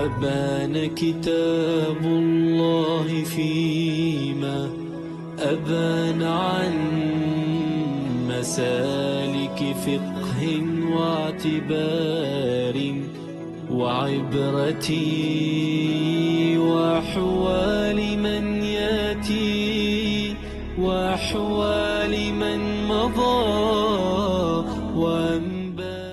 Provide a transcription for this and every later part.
وبان كتاب الله فيما أبان عن مسالك فقه واعتبار وعبرة وأحوال من يأتي وأحوال من مضى وأنباء.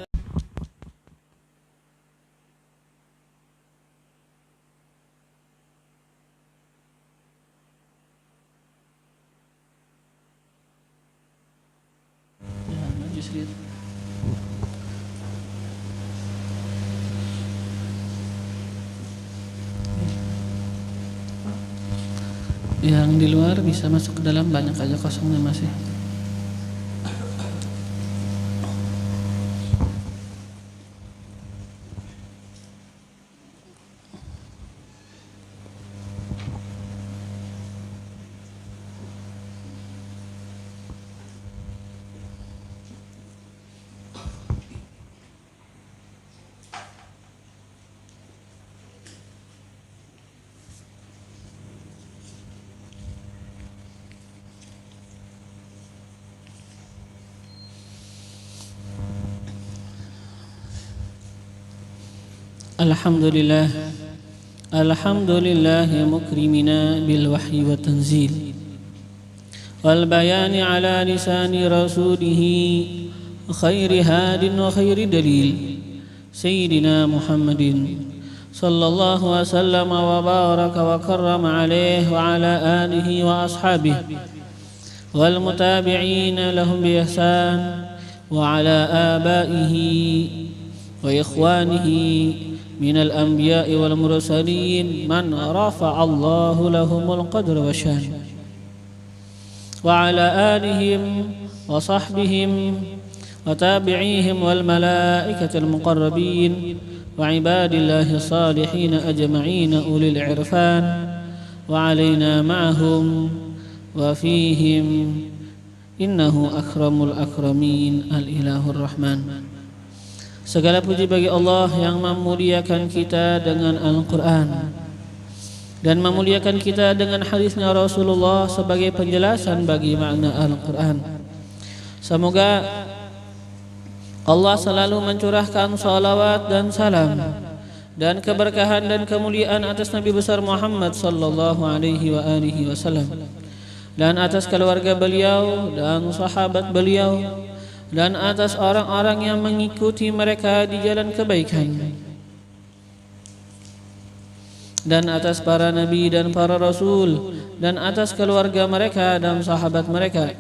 Yang di luar bisa masuk ke dalam, banyak aja kosongnya masih. Alhamdulillah mukrimina bil wahyi wa tanzil wal bayani ala lisani rasulih khairi hadin wa khairi dalil sayyidina Muhammadin sallallahu wa sallam wa baraka wa karrama alaihi wa ala alihi wa ashabihi wal mutabi'ina lahum bi ihsan wa ala abaihi wa ikhwanihi من الأنبياء والمرسلين من رفع الله لهم القدر والشان وعلى آلهم وصحبهم وتابعيهم والملائكة المقربين وعباد الله الصالحين أجمعين أولي العرفان وعلينا معهم وفيهم إنه أكرم الأكرمين الإله الرحمن. Segala puji bagi Allah yang memuliakan kita dengan Al-Quran dan memuliakan kita dengan hadisnya Rasulullah sebagai penjelasan bagi makna Al-Quran. Semoga Allah selalu mencurahkan salawat dan salam dan keberkahan dan kemuliaan atas Nabi besar Muhammad sallallahu alaihi wasallam dan atas keluarga beliau dan sahabat beliau dan atas orang-orang yang mengikuti mereka di jalan kebaikan, dan atas para nabi dan para rasul, dan atas keluarga mereka dan sahabat mereka,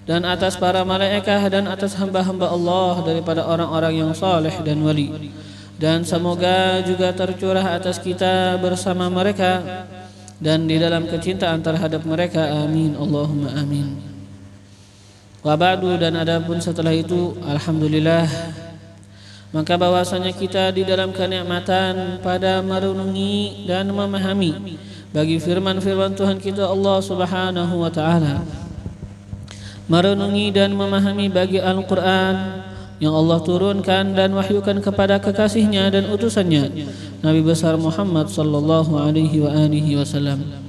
dan atas para malaikat, dan atas hamba-hamba Allah daripada orang-orang yang saleh dan wali. Dan semoga juga tercurah atas kita bersama mereka dan di dalam kecintaan terhadap mereka. Amin Allahumma amin. Wa ba'du, dan adapun setelah itu, alhamdulillah, maka bahwasanya kita di dalam kenikmatan pada merenungi dan memahami bagi firman-firman Tuhan kita Allah Subhanahu wa taala, merenungi dan memahami bagi Al-Qur'an yang Allah turunkan dan wahyukan kepada kekasihnya dan utusannya Nabi besar Muhammad sallallahu alaihi wasallam.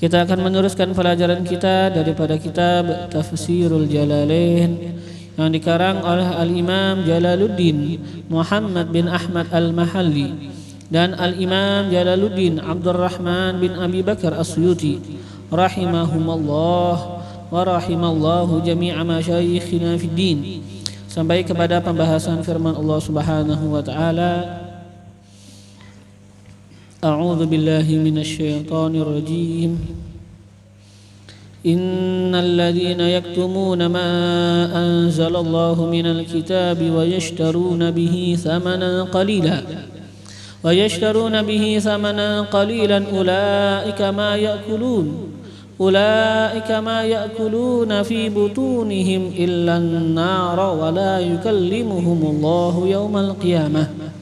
Kita akan meneruskan pelajaran kita daripada kitab Tafsirul Jalalain yang dikarang oleh Al-Imam Jalaluddin Muhammad bin Ahmad Al-Mahalli dan Al-Imam Jalaluddin Abdurrahman bin Abi Bakar As-Suyuti rahimahumallah wa rahimallahu jami'a masyayikhina fid din, sampai kepada pembahasan firman Allah Subhanahu wa taala. A'udzu billahi minasy syaithanir rajim. Innal ladzina yaktumuna ma anzalallahu minal kitabi wa yashtaruna bihi thamanan qalilan ulaika ma ya'kuluna fi butunihim illa an-nar wa la yukallimuhumullahu yawmal qiyamah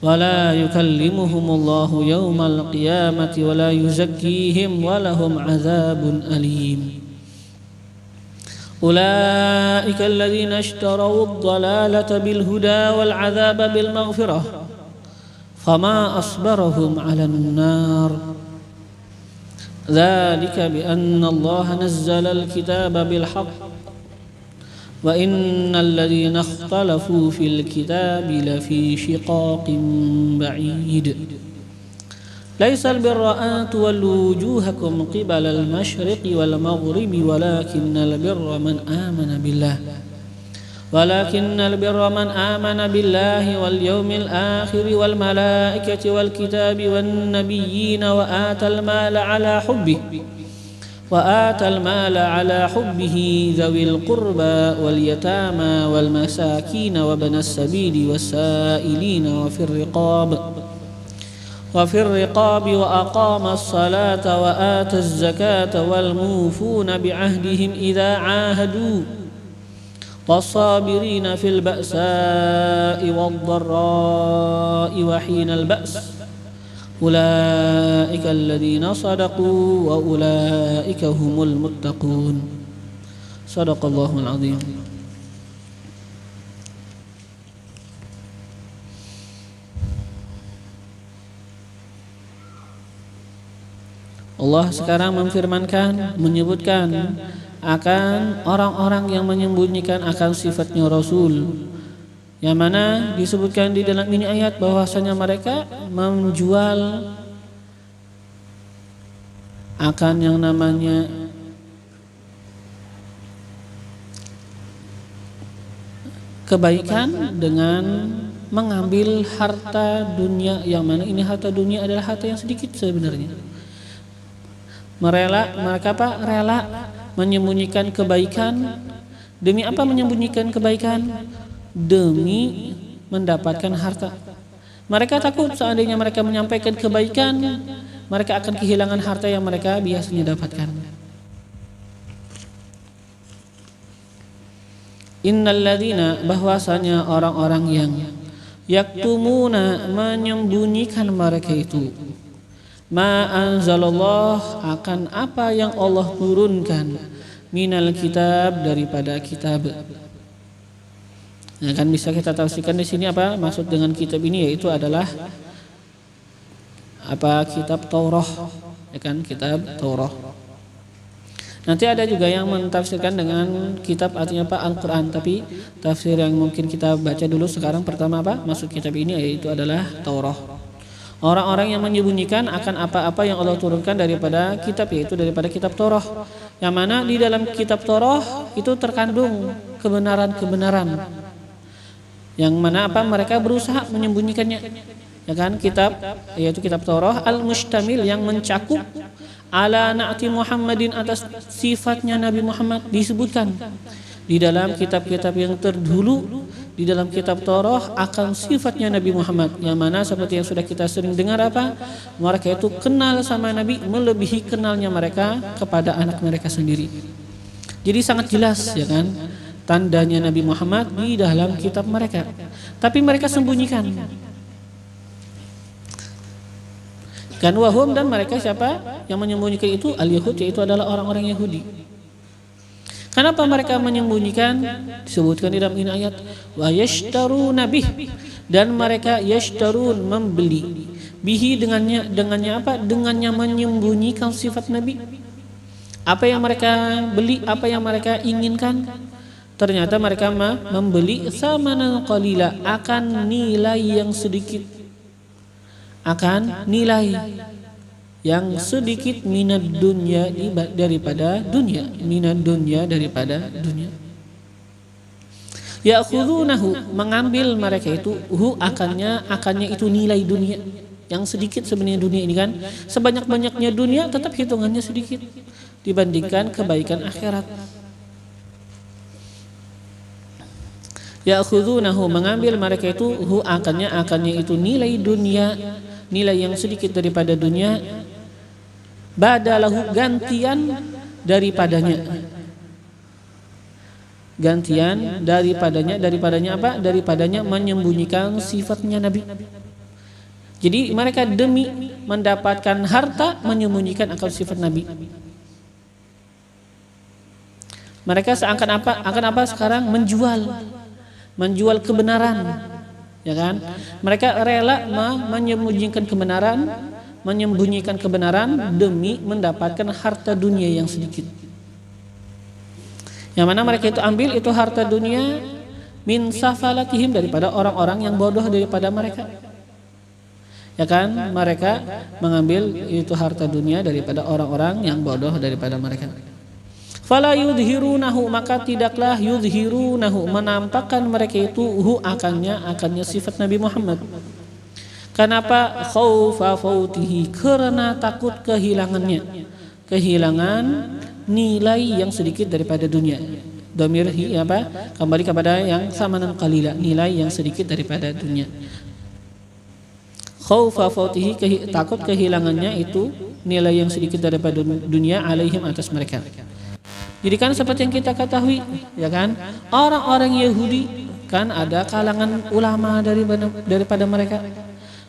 ولا يكلمهم الله يوم القيامة ولا يزكيهم ولهم عذاب أليم أولئك الذين اشتروا الضلالة بالهدى والعذاب بالمغفرة fama asbarahum 'alan nar. Dzalika bi anna Allah nazzala al-kitaba bil haqq wa innal ladzina ikhtalafu fil kitabi lafi shiqaqin ba'id. Laisal birra an tuwallu wujuhakum qibalal masyriqi wal maghribi walakinnal birra man amana billah billahi wal yawmil akhir wal malaikati wal kitabi wan nabiyyin wa atal mala ala hubbihi dhawil qurba wal yatama wal masakin wa banas sabili was sa'ilina وفي الرقاب وأقام الصلاة وآتى الزكاة والموفون بعهدهم إذا عاهدوا والصابرين في البأساء والضراء وحين البأس أولئك الذين صدقوا وأولئك هم المتقون. صدق الله العظيم. Allah sekarang memfirmankan, menyebutkan akan orang-orang yang menyembunyikan akan sifatnya Rasul, yang mana disebutkan di dalam ini ayat bahwasanya mereka menjual akan yang namanya kebaikan dengan mengambil harta dunia, yang mana ini harta dunia adalah harta yang sedikit sebenarnya. Mereka rela menyembunyikan kebaikan. Demi apa menyembunyikan kebaikan? Demi mendapatkan harta. Mereka takut seandainya mereka menyampaikan kebaikan, mereka akan kehilangan harta yang mereka biasanya dapatkan. Innal ladzina, bahwasanya orang-orang yang yaktumuna, menyembunyikan mereka itu, ma anzalallah, akan apa yang Allah turunkan, minal kitab, daripada kitab. Nah, kan bisa kita tafsirkan di sini apa maksud dengan kitab ini, yaitu adalah apa, kitab Taurat, ya kan, kitab Taurat. Nanti ada juga yang mentafsirkan dengan kitab artinya apa, Al-Quran, tapi tafsir yang mungkin kita baca dulu sekarang pertama apa maksud kitab ini, yaitu adalah Taurat. Orang-orang yang menyembunyikan akan apa-apa yang Allah turunkan daripada kitab, yaitu daripada kitab Taurat, yang mana di dalam kitab Taurat itu terkandung kebenaran-kebenaran, yang mana apa mereka berusaha menyembunyikannya, ya kan, kitab yaitu kitab Taurat al-mustamil, yang mencakup ala na'ti Muhammadin, atas sifatnya Nabi Muhammad disebutkan di dalam kitab-kitab yang terdahulu. Di dalam kitab Taurat akan sifatnya Nabi Muhammad, yang mana seperti yang sudah kita sering dengar apa, mereka itu kenal sama Nabi melebihi kenalnya mereka kepada anak mereka sendiri. Jadi sangat jelas, ya kan, tandanya Nabi Muhammad di dalam kitab mereka, tapi mereka sembunyikan. Kan wahum, dan mereka siapa yang menyembunyikan itu? Al-Yahud, yaitu adalah orang-orang Yahudi. Kenapa mereka menyembunyikan? Disebutkan di dalam ini ayat, wa yashtaruna bih, dan mereka yashtarun, membeli, bihi, dengannya apa? Dengannya menyembunyikan sifat Nabi. Apa yang mereka beli, apa yang mereka inginkan? Ternyata mereka membeli samanan qalila, akan nilai yang sedikit, akan nilai yang sedikit, minad dunya, daripada dunia, minad dunya, daripada dunia. Ya'khudhunahu, mengambil mereka itu, hu, akannya itu nilai dunia yang sedikit. Sebenarnya dunia ini kan sebanyak-banyaknya dunia tetap hitungannya sedikit dibandingkan kebaikan akhirat. Ya'khudhunahu, mengambil mereka itu, hu, akannya itu nilai dunia, nilai yang sedikit daripada dunia, badalahu, gantian daripadanya, daripadanya apa? Daripadanya menyembunyikan sifatnya Nabi. Jadi mereka demi mendapatkan harta menyembunyikan akan sifat Nabi. Mereka seakan apa? Akan apa sekarang? Menjual kebenaran, ya kan? Mereka rela menyembunyikan kebenaran demi mendapatkan harta dunia yang sedikit. Yang mana mereka itu ambil itu harta dunia min safalatihim, daripada orang-orang yang bodoh daripada mereka. Ya kan, mereka mengambil itu harta dunia daripada orang-orang yang bodoh daripada mereka. Fala yudhirunahu, maka tidaklah yudhirunahu, menampakkan mereka itu akannya sifat Nabi Muhammad. Kenapa? Khaufa fautihi, karena takut kehilangan nilai yang sedikit daripada dunia. Dhamir kembali kepada yang samanan qalila, nilai yang sedikit daripada dunia. Khaufa fautihi, takut kehilangannya itu nilai yang sedikit daripada dunia, alaihim, atas mereka. Jadi kan seperti yang kita ketahui, ya kan, orang-orang Yahudi kan ada kalangan ulama daripada mereka.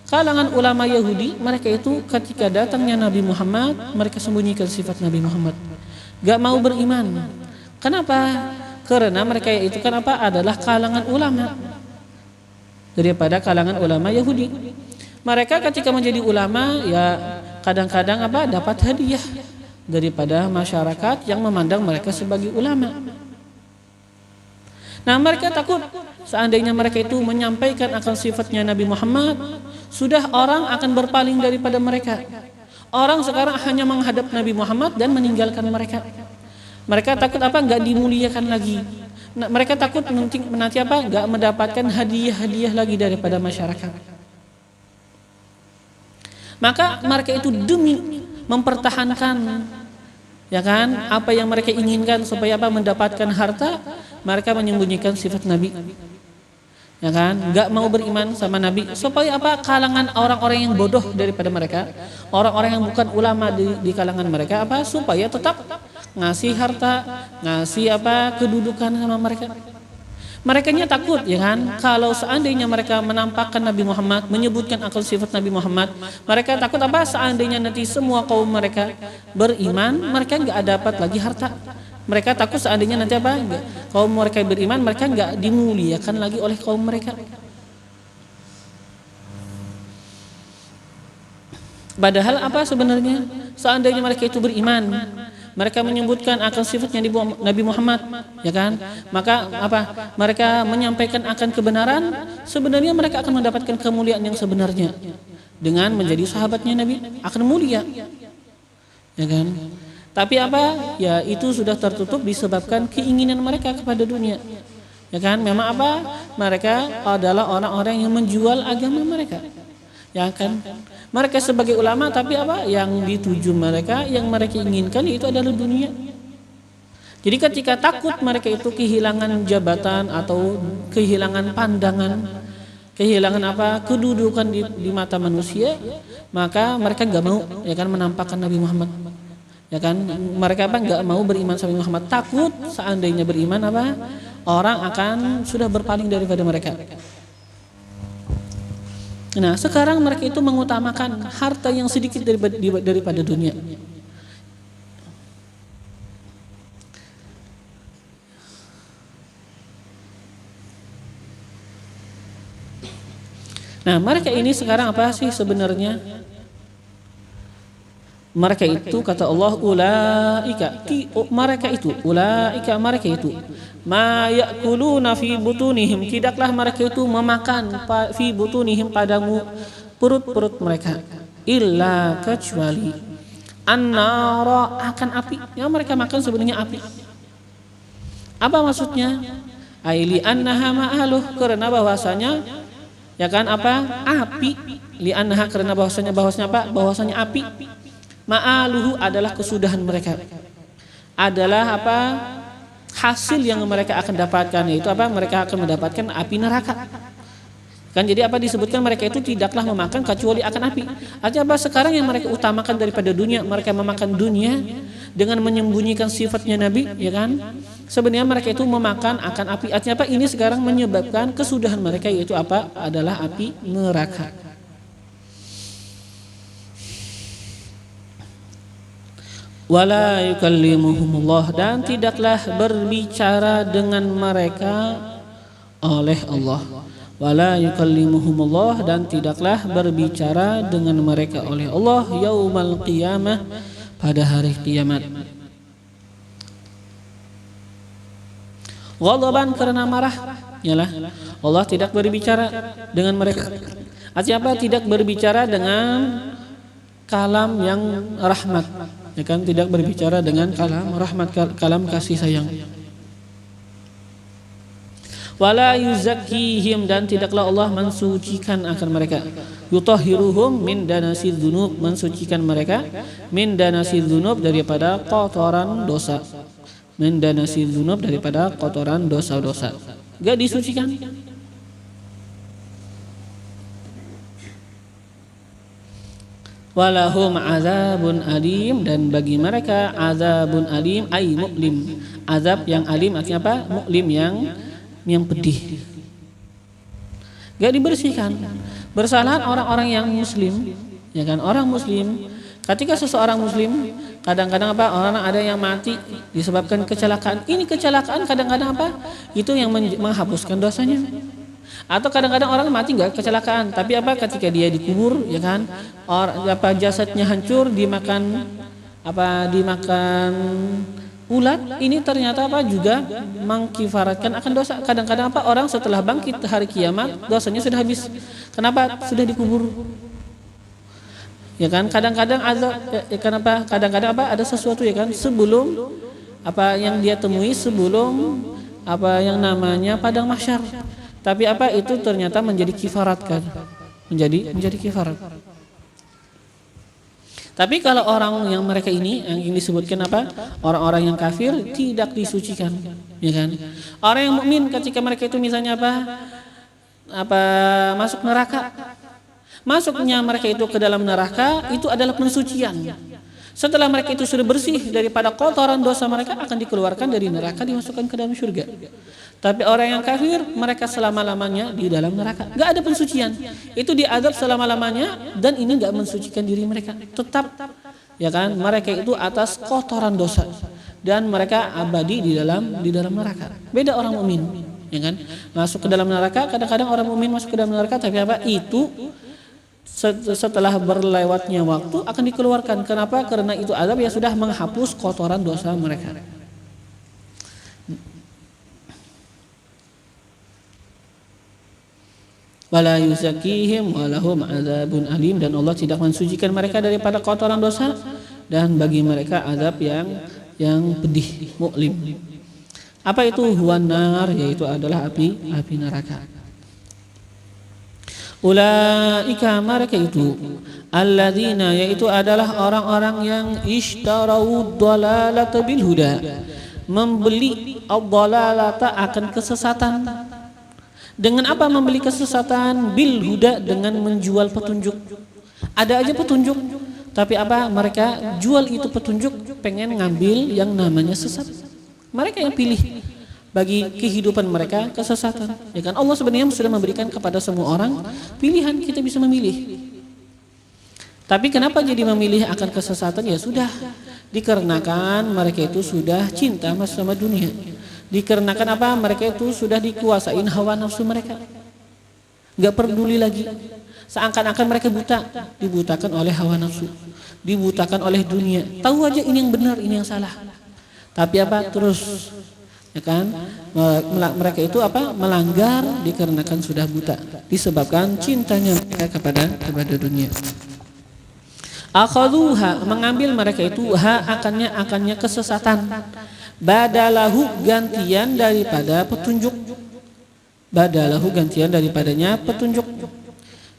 Kalangan ulama Yahudi, mereka itu ketika datangnya Nabi Muhammad, mereka sembunyikan sifat Nabi Muhammad, gak mau beriman. Kenapa? Karena mereka itu kan adalah kalangan ulama daripada kalangan ulama Yahudi. Mereka ketika menjadi ulama, ya kadang-kadang dapat hadiah daripada masyarakat yang memandang mereka sebagai ulama. Nah, mereka takut seandainya mereka itu menyampaikan akan sifatnya Nabi Muhammad, sudah orang akan berpaling daripada mereka. Orang sekarang hanya menghadap Nabi Muhammad dan meninggalkan mereka. Mereka takut enggak dimuliakan lagi. Nah, mereka takut nanti enggak mendapatkan hadiah-hadiah lagi daripada masyarakat. Maka mereka itu demi mempertahankan, ya kan, apa yang mereka inginkan supaya mendapatkan harta, mereka menyembunyikan sifat Nabi, ya kan, nggak mau beriman sama Nabi supaya kalangan orang-orang yang bodoh daripada mereka, orang-orang yang bukan ulama di kalangan mereka supaya tetap ngasih harta, ngasih kedudukan sama mereka. Merekanya takut, ya kan, kalau seandainya mereka menampakkan Nabi Muhammad, menyebutkan akan sifat Nabi Muhammad, mereka takut seandainya nanti semua kaum mereka beriman, mereka nggak dapat lagi harta. Mereka takut seandainya nanti kaum mereka beriman, mereka nggak dimuliakan lagi oleh kaum mereka. Padahal sebenarnya seandainya mereka itu beriman, mereka menyebutkan akan sifatnya Nabi Muhammad, ya kan, maka mereka menyampaikan akan kebenaran, sebenarnya mereka akan mendapatkan kemuliaan yang sebenarnya dengan menjadi sahabatnya Nabi, akan mulia, ya kan. Tapi ya itu sudah tertutup disebabkan keinginan mereka kepada dunia, ya kan. Memang mereka adalah orang-orang yang menjual agama mereka, ya kan. Mereka sebagai ulama, tapi yang dituju mereka, yang mereka inginkan itu adalah dunia. Jadi ketika takut mereka itu kehilangan jabatan atau kehilangan pandangan, kehilangan kedudukan di mata manusia, maka mereka nggak mau, ya kan, menampakkan Nabi Muhammad, ya kan. Mereka nggak mau beriman sama Muhammad, takut seandainya beriman orang akan sudah berpaling daripada mereka. Nah, sekarang mereka itu mengutamakan harta yang sedikit daripada dunia. Nah, mereka ini sekarang sih sebenarnya? Mereka itu kata Allah, mereka itu ma ya'kuluna fi butunihim, tidaklah mereka itu memakan fi butunihim padamu perut-perut mereka, illa kecuali an-nara, akan api. Yang mereka makan sebenarnya api. Apa maksudnya? Aili annaha ma'aluh, karena bahwasanya, ya kan, api, li annaha, karena bahwasanya api, ma'aluhu adalah kesudahan mereka, adalah hasil yang mereka akan dapatkan, yaitu mereka akan mendapatkan api neraka. Kan jadi disebutkan mereka itu tidaklah memakan kecuali akan api. Artinya sekarang yang mereka utamakan daripada dunia, mereka memakan dunia dengan menyembunyikan sifatnya Nabi, ya kan. Sebenarnya mereka itu memakan akan api. Artinya ini sekarang menyebabkan kesudahan mereka, yaitu adalah api neraka. Wala yukallimuhumullah, dan tidaklah berbicara dengan mereka oleh Allah. wala yukallimuhumullah, dan tidaklah berbicara dengan mereka oleh Allah yaumal qiyamah, pada hari kiamat. Ghadaban, karena marah, yalah Allah tidak berbicara dengan mereka. Artinya apa? Tidak berbicara dengan kalam yang rahmat, ya kan? Tidak berbicara dengan kalam rahmat, kalam kasih sayang. Wala yuzakkihim, dan tidaklah Allah mensucikan akan mereka. Yutahhiruhum min danasil dzunub, mensucikan mereka min danasil dzunub, daripada kotoran dosa. Min danasil dzunub, daripada kotoran dosa-dosa. Enggak disucikan. Walahum azabun alim, dan bagi mereka azabun alim, ay mu'lim. Azab yang alim artinya apa? Mu'lim, yang pedih. Gak dibersihkan. Bersalahan orang-orang yang muslim, ya kan? Orang muslim, ketika seseorang muslim, kadang-kadang apa? Orang ada yang mati disebabkan kecelakaan. Ini kecelakaan kadang-kadang apa? Itu yang menghapuskan dosanya. Atau kadang-kadang orang mati nggak kecelakaan, tapi apa? Ketika dia dikubur, ya kan? Jasadnya hancur, dimakan ulat, ini ternyata apa? Juga mengkifaratkan akan dosa. Kadang-kadang apa? Orang setelah bangkit hari kiamat, dosanya sudah habis. Kenapa? Sudah dikubur. Ya kan? Kadang-kadang kenapa? Kadang-kadang apa? Ada sesuatu, ya kan? Sebelum apa yang dia temui, sebelum apa yang namanya padang mahsyar. Tapi apa? Itu ternyata menjadi kifarat, kan? Menjadi kifarat. Tapi kalau orang yang mereka ini yang disebutkan apa? Orang-orang yang kafir tidak disucikan, ya kan? Orang yang mukmin ketika mereka itu misalnya masuk neraka. Masuknya mereka itu ke dalam neraka itu adalah pensucian. Setelah mereka itu sudah bersih daripada kotoran dosa, mereka akan dikeluarkan dari neraka, dimasukkan ke dalam surga. Tapi orang yang kafir, mereka selama-lamanya di dalam neraka. Gak ada pensucian. Itu diazab selama-lamanya, dan ini gak mensucikan diri mereka. Tetap, ya kan? Mereka itu atas kotoran dosa, dan mereka abadi di dalam neraka. Beda orang mukmin, ya kan? Masuk ke dalam neraka. Kadang-kadang orang mukmin masuk ke dalam neraka, tapi apa? Itu setelah berlewatnya waktu akan dikeluarkan. Kenapa? Karena itu azab yang sudah menghapus kotoran dosa mereka. Wala yuzakihim walahum azabun alim, dan Allah tidak mensucikan mereka daripada kotoran dosa, dan bagi mereka azab yang pedih, mu'lim. Apa itu? Huwan nar, yaitu adalah api neraka. Ulaika, mereka itu, alladzina, yaitu adalah orang-orang yang ishtarau dhalalata bil huda, membeli ad-dhalalata akan kesesatan. Dengan apa membeli kesesatan? Bil huda, dengan menjual petunjuk. Ada aja petunjuk, tapi apa? Mereka jual itu petunjuk, pengen ngambil yang namanya sesat. Mereka yang pilih bagi kehidupan mereka kesesatan, ya kan? Allah sebenarnya sudah memberikan kepada semua orang pilihan, kita bisa memilih. Tapi kenapa jadi memilih akan kesesatan? Ya sudah, dikarenakan mereka itu sudah cinta sama dunia. Dikarenakan apa? Mereka itu sudah dikuasain hawa nafsu mereka, nggak peduli lagi. Seakan-akan mereka dibutakan oleh hawa nafsu, dibutakan oleh dunia. Tahu aja ini yang benar, ini yang salah. Tapi apa? Terus, ya kan? Mereka itu apa? Melanggar dikarenakan sudah buta, disebabkan cintanya mereka kepada dunia. Akhaduha, mengambil mereka itu akannya kesesatan. Badalahu, gantian daripada petunjuk. Badalahu, gantian daripadanya petunjuk.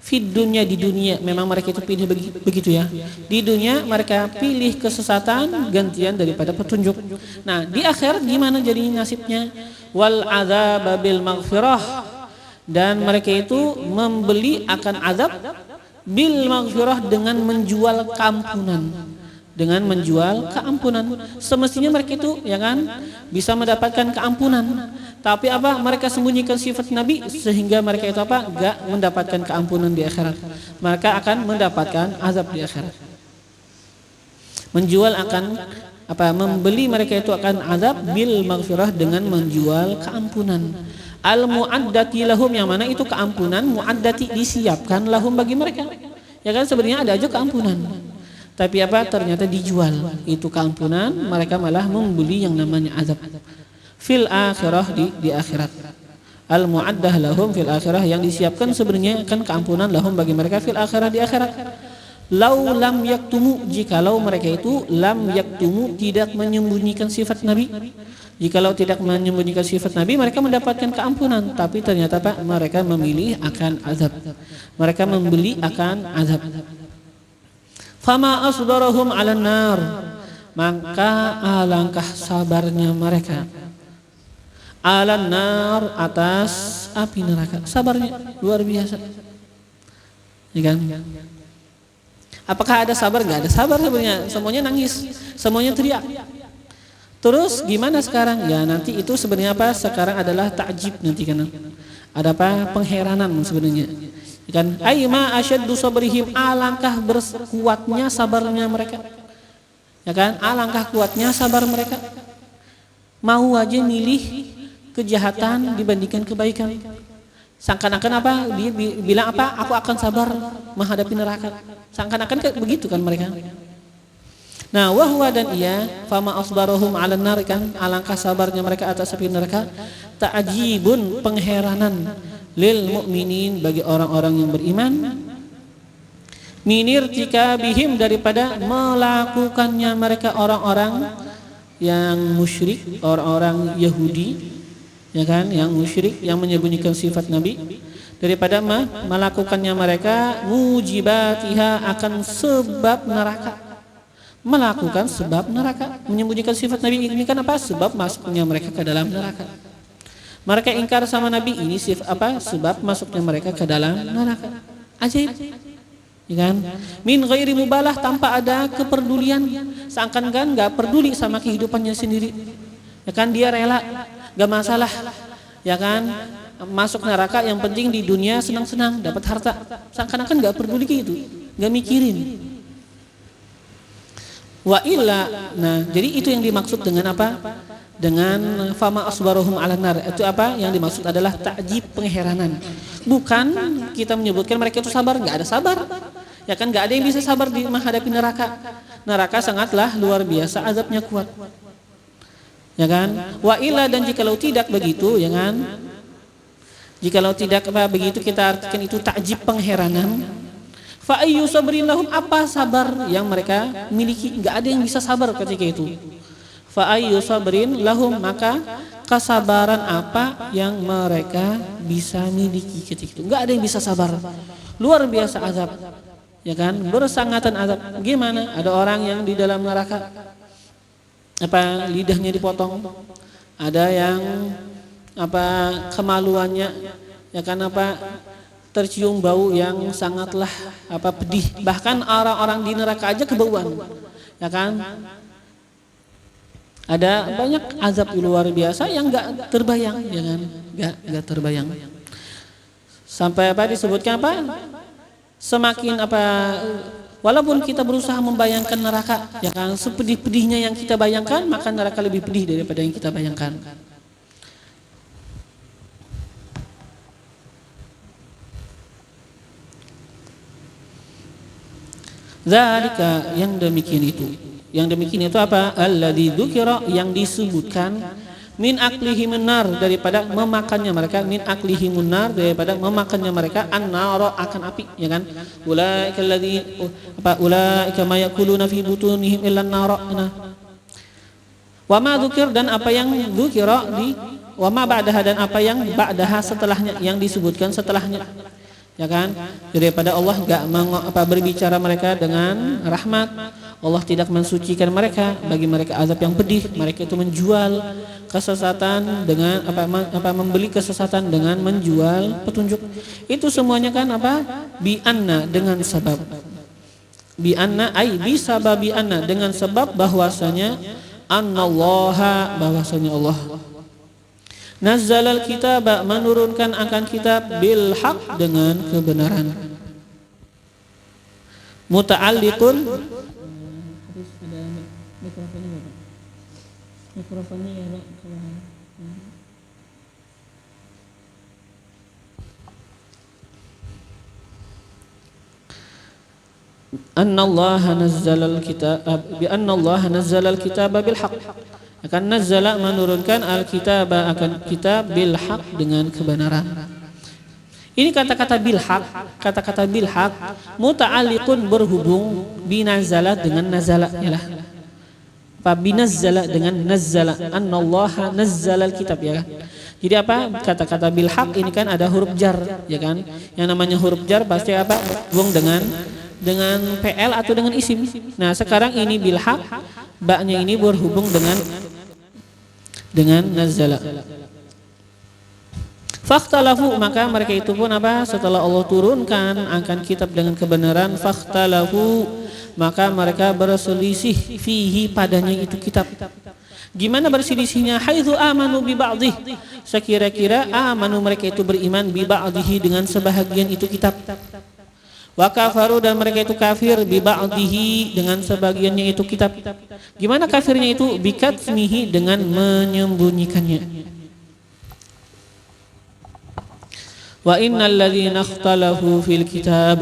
Fid dunya, di dunia memang mereka itu pilih begitu ya. Di dunia mereka pilih kesesatan, gantian daripada petunjuk. Nah, di akhirat gimana jadi nasibnya? Wal adzab bil maghfirah, dan mereka itu membeli akan azab bil maghfirah, dengan menjual keampunan. Dengan menjual keampunan. Semestinya mereka itu, ya kan, bisa mendapatkan keampunan. Tapi apa? Mereka sembunyikan sifat Nabi sehingga mereka itu apa? Gak mendapatkan keampunan di akhirat. Mereka akan mendapatkan azab di akhirat. Menjual akan apa? Membeli mereka itu akan azab bil maghfirah, dengan menjual keampunan. Al-mu'addati lahum, yang mana itu keampunan, mu'addati disiapkan lahum bagi mereka. Ya kan, sebenarnya ada aja keampunan. Tapi apa? Ternyata dijual itu keampunan, mereka malah membeli yang namanya azab. Fil akhirah, di akhirat. Al-mu'addah lahum fil akhirah, yang disiapkan sebenarnya kan keampunan lahum bagi mereka fil akhirah, di akhirat. Lau lam yaktumu, jikalau mereka itu lam yaktumu, tidak menyembunyikan sifat Nabi. Jikalau tidak menyembunyikan sifat Nabi, mereka mendapatkan keampunan. Tapi ternyata Pak, mereka memilih akan azab. Mereka membeli akan azab. Fama asdarahum 'alan nar, maka alangkah sabarnya mereka 'alan nar, atas api neraka. Sabarnya luar biasa. Ya kan? Apakah ada sabar? Enggak ada sabar sebenarnya. Semuanya nangis, semuanya teriak. Terus gimana sekarang? Ya nanti itu sebenarnya apa? Sekarang adalah ta'jib nanti kan. Ada apa? Pengheranan sebenarnya. Kan aima asyaddu sabrihim, alangkah berkuatnya sabarnya mereka. Ya kan? Alangkah kuatnya sabar mereka. Mau aja milih kejahatan dibandingkan kebaikan. Sangkan-akan apa? Dia bilang apa? Aku akan sabar menghadapi neraka. Sangkan-akan begitu kan mereka. Nah, wahwa dan ia fama asbarahum 'alan nar, kan alangkah sabarnya mereka atas api neraka. Ta'jibun, pengheranan, lil mu'minin, bagi orang-orang yang beriman. Minir tikabihim, daripada melakukannya mereka orang-orang yang musyrik, orang-orang Yahudi, ya kan, yang musyrik, yang menyembunyikan sifat Nabi, daripada melakukannya mereka mujibatiha, akan sebab neraka. Melakukan sebab neraka, menyembunyikan sifat Nabi ini kan apa? Sebab masuknya mereka ke dalam neraka. Mereka ingkar sama Nabi, ini apa? Sebab masuknya mereka ke dalam neraka. Ajaib, ya kan? Min ghairi mubalah, tanpa ada kepedulian, seakan kan nggak peduli sama kehidupannya sendiri. Ya kan, dia rela, nggak masalah. Ya kan, masuk neraka yang penting di dunia senang-senang, dapat harta. Seakan-akan nggak peduli gitu, nggak mikirin. Wa illa, nah jadi itu yang dimaksud dengan apa? Dengan fama asbaruhum 'alan nar. Itu apa? Yang dimaksud adalah ta'jib, pengheranan. Bukan kita menyebutkan mereka itu sabar, enggak ada sabar. Ya kan, enggak ada yang bisa sabar di menghadapi neraka. Neraka sangatlah luar biasa, azabnya kuat. Ya kan? Wa illa, dan jikalau tidak begitu, ya kan? Jikalau tidak begitu, kita artikan itu ta'jib, pengheranan. Fa ayyu sabrin lahum, apa sabar yang mereka miliki? Enggak ada yang bisa sabar ketika itu. Fa ayyu sabrin lahum, maka kesabaran apa yang mereka bisa miliki ketika itu? Enggak ada yang bisa sabar. Luar biasa azab. Ya kan? Bersangatan azab. Gimana? Ada orang yang di dalam neraka, apa, lidahnya dipotong. Ada yang apa, kemaluannya, ya kan, apa, tercium bau yang sangatlah apa, pedih. Bahkan orang-orang di neraka aja kebauan, ya kan. Ada banyak azab luar biasa yang enggak terbayang, ya kan, enggak terbayang. Sampai apa disebutkan apa? Semakin apa, walaupun kita berusaha membayangkan neraka, ya kan, sepedih-pedihnya yang kita bayangkan, maka neraka lebih pedih daripada yang kita bayangkan. Zalika, yang demikian itu. Yang demikian itu apa? Alladzi dzukira, yang disebutkan, min aklihimun nar, daripada memakannya mereka, min aklihimun nar, daripada memakannya mereka, an-nar, akan api, ya kan? Ulaika alladzi apa, ulaika ma yakuluna fi butunihim illa an-nar. Wa ma dzukir, dan apa yang dzukira di wa ma ba'daha, dan apa yang ba'daha, setelahnya, yang disebutkan setelahnya. Ya kan, daripada Allah enggak berbicara mereka dengan rahmat, Allah tidak mensucikan mereka, bagi mereka azab yang pedih. Mereka itu menjual kesesatan dengan apa, membeli kesesatan dengan menjual petunjuk. Itu semuanya kan apa? Bi anna, dengan sebab. Bi anna ay bi sababi anna, dengan sebab bahwasanya annallaha, bahwasanya Allah nazzalal kitab, menurunkan akan kitab, bil haq, dengan kebenaran. Muta'alliqun, harus ada mikrofonnya, Pak. Mikrofonnya ya, Pak. annallaha nazzalal kitab bi annallaha nazzalal kitaba bil haqq, akan nazzala menurunkan al-kitaba akan kitab bil haqq dengan kebenaran. Ini kata-kata bil haqq, kata-kata bil haqq muta'alliqun berhubung binazala dengan nazala, yalah. Apa binazzala dengan nazzala, annallaha nazzalal kitab, ya kan. Jadi apa kata-kata bil haqq ini kan ada huruf jar, ya kan. Yang namanya huruf jar pasti apa berhubung dengan PL atau dengan isim. Nah, sekarang ini bil haqq, ba-nya ini berhubung dengan nazzala. Fakhtalafu, maka mereka itu pun apa? Setelah Allah turunkan akan kitab dengan kebenaran, fakhtalafu, maka mereka berselisih fihi padanya itu kitab. Gimana berselisihnya? Haitsu amanu bi ba'dih, sekira-kira amanu mereka itu beriman bi ba'dihi dengan sebahagian itu kitab. Wa kafaru, dan mereka itu kafir bi ba'dihi dengan sebagiannya itu kitab. Gimana kafirnya itu? Bikatmihi, dengan menyembunyikannya. Wa innal ladzina ikhtalafu fil kitab,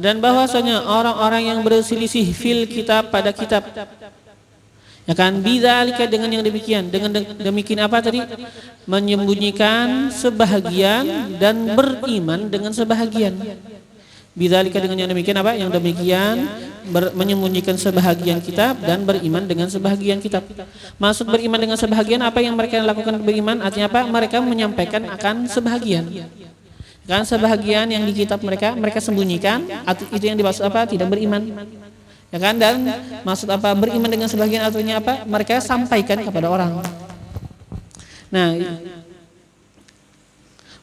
dan bahwasanya orang-orang yang berselisih fil kitab pada kitab, ya kan, bidzalika dengan yang demikian, dengan demikian apa tadi? Menyembunyikan sebahagian dan beriman dengan sebahagian. Bidzalika dengan yang demikian apa? Yang demikian menyembunyikan sebahagian kitab dan beriman dengan sebahagian kitab. Maksud beriman dengan sebahagian, apa yang mereka lakukan beriman? Artinya apa? Mereka menyampaikan akan sebahagian. Kan sebahagian yang di kitab mereka sembunyikan, itu yang dimaksud apa? Tidak beriman. Ya kan, dan maksud apa beriman dengan sebahagian, artinya apa? Mereka sampaikan kepada orang. Nah,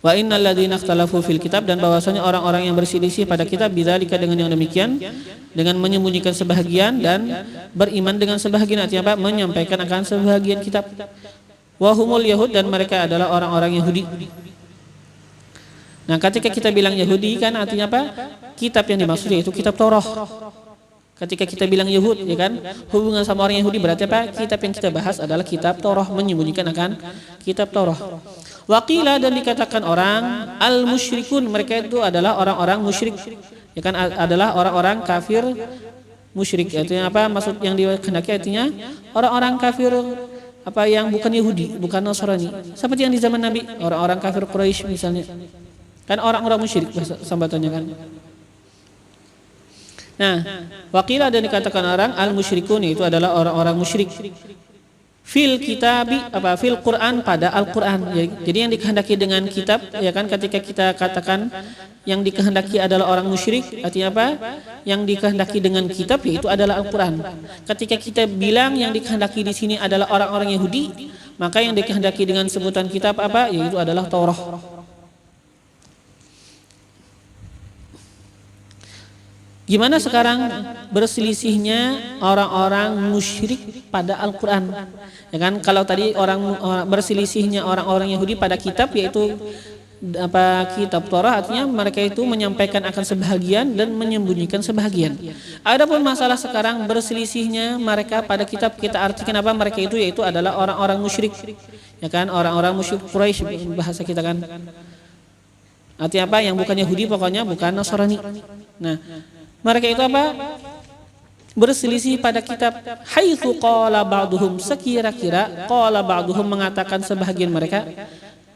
wa innal ladzina ikhtalafu fil kitab, dan bahwasanya orang-orang yang berselisih pada kitab, bidzalika dengan yang demikian, dengan menyembunyikan sebahagian dan beriman dengan sebahagian, artinya apa? Menyampaikan akan sebahagian kitab. Wa humul yahud, dan mereka adalah orang-orang Yahudi. Nah, ketika kita bilang Yahudi kan artinya apa? Kitab yang dimaksud yaitu kitab Taurat. Ketika kita bilang Yahud, ya kan, hubungan sama orang Yahudi berarti apa? Kitab yang kita bahas adalah kitab Taurat, menyembunyikan akan kitab Taurat. Waqila, dan dikatakan orang al-musyrikun, mereka itu adalah orang-orang musyrik. Ya kan, adalah orang-orang kafir musyrik. Artinya apa? Maksud yang dikehendaki artinya orang-orang kafir apa yang bukan Yahudi, bukan Nasrani. Seperti yang di zaman Nabi, orang-orang kafir Quraisy misalnya. Kan orang-orang musyrik sambatannya kan. Nah, waqila, dan dikatakan orang al-musyrikun, itu adalah orang-orang musyrik. Fil kitabi, apa? Fil Quran, pada Al-Quran. Jadi yang dikehendaki dengan kitab, ya kan, ketika kita katakan yang dikehendaki adalah orang musyrik, artinya apa? Yang dikehendaki dengan kitab yaitu adalah Al-Quran. Ketika kita bilang yang dikehendaki di sini adalah orang-orang Yahudi, maka yang dikehendaki dengan sebutan kitab apa? Yaitu adalah Taurat. Gimana sekarang berselisihnya orang-orang musyrik pada Al-Quran? Ya kan, kalau tadi berselisihnya orang-orang Yahudi pada kitab yaitu apa? Kitab Taurat, artinya mereka itu menyampaikan akan sebahagian dan menyembunyikan sebahagian. Adapun masalah sekarang berselisihnya mereka pada kitab, kita artikan apa? Mereka itu yaitu adalah orang-orang musyrik. Ya kan, orang-orang musyrik Quraisy bahasa kita kan. Artinya apa? Yang bukan Yahudi, pokoknya bukan Nasrani. Nah, mereka itu apa? Berselisih pada kitab. Haitsu qala ba'duhum, sekira-kira qala ba'duhum mengatakan sebahagian mereka.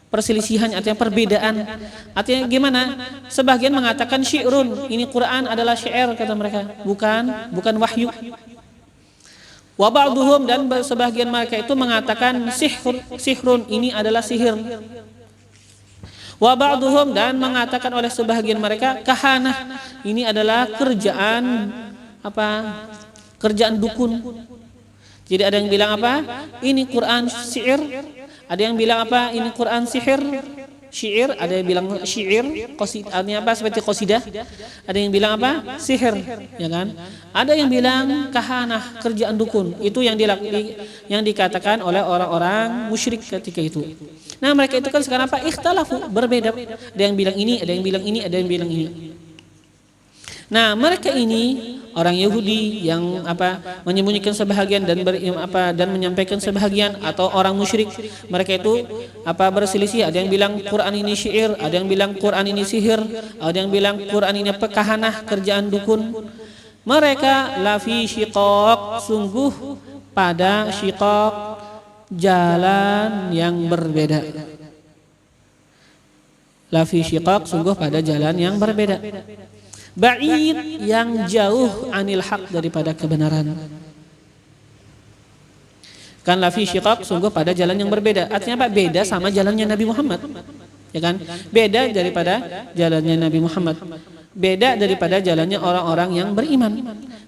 Perselisihan artinya perbedaan. Artinya gimana? Sebagian mengatakan syi'run, ini Quran adalah syair kata mereka, bukan wahyu. Wa ba'duhum, dan sebagian mereka itu mengatakan sihrun, ini adalah sihir. Wa ba'duhum, dan mengatakan oleh sebahagian mereka kahanah, ini adalah kerjaan apa? Kerjaan dukun. Jadi ada yang bilang apa? Ini Quran syair. Ada yang bilang apa? Ini Quran sihir. Syair, ada yang bilang syair, artinya apa? Seperti qasidah. Ada yang bilang apa? Sihir, ya kan? Ada yang bilang kahanah, kerjaan dukun. Itu yang dikatakan oleh orang-orang musyrik ketika itu. Nah, mereka itu kan sekarang apa? Ikhtalafu, berbeda. Ada yang bilang ini, ada yang bilang ini, ada yang bilang ini. Nah, mereka ini orang Yahudi yang apa? Menyembunyikan sebahagian dan menyampaikan sebahagian, atau orang musyrik. Mereka itu apa? Berselisih. Ada yang bilang Quran ini syair, ada yang bilang Quran ini sihir, ada yang bilang Quran ini kahanah, kerjaan dukun. Mereka lafi syiqaq, sungguh pada syiqaq, jalan yang berbeda. Lafi syiqaq, sungguh pada jalan yang berbeda. Ba'id, yang jauh, anil haq, daripada kebenaran. Kan lafi syiqaq, sungguh pada jalan yang berbeda. Artinya apa? Beda sama jalannya Nabi Muhammad. Ya kan? Beda daripada jalannya Nabi Muhammad. Beda daripada jalannya orang-orang yang beriman.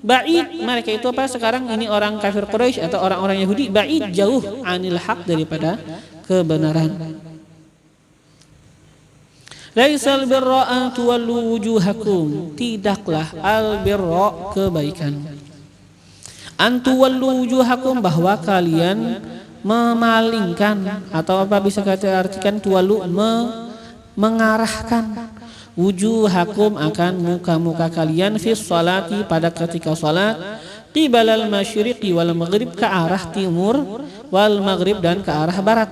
Ba'id, mereka itu apa sekarang ini, orang kafir Quraisy atau orang-orang Yahudi. Ba'id, jauh, anil haq, daripada kebenaran. Laisal birra an tuwallu wujuhakum, tidaklah al birra, kebaikan. An tuwallu wujuhakum, bahwa kalian memalingkan, atau apa bisa kita artikan tuwallu, mengarahkan, wujuhakum, akan muka-muka kalian, fis salati, pada ketika salat, qibalal masyriqi wal maghrib, ke arah timur, wal maghrib, dan ke arah barat.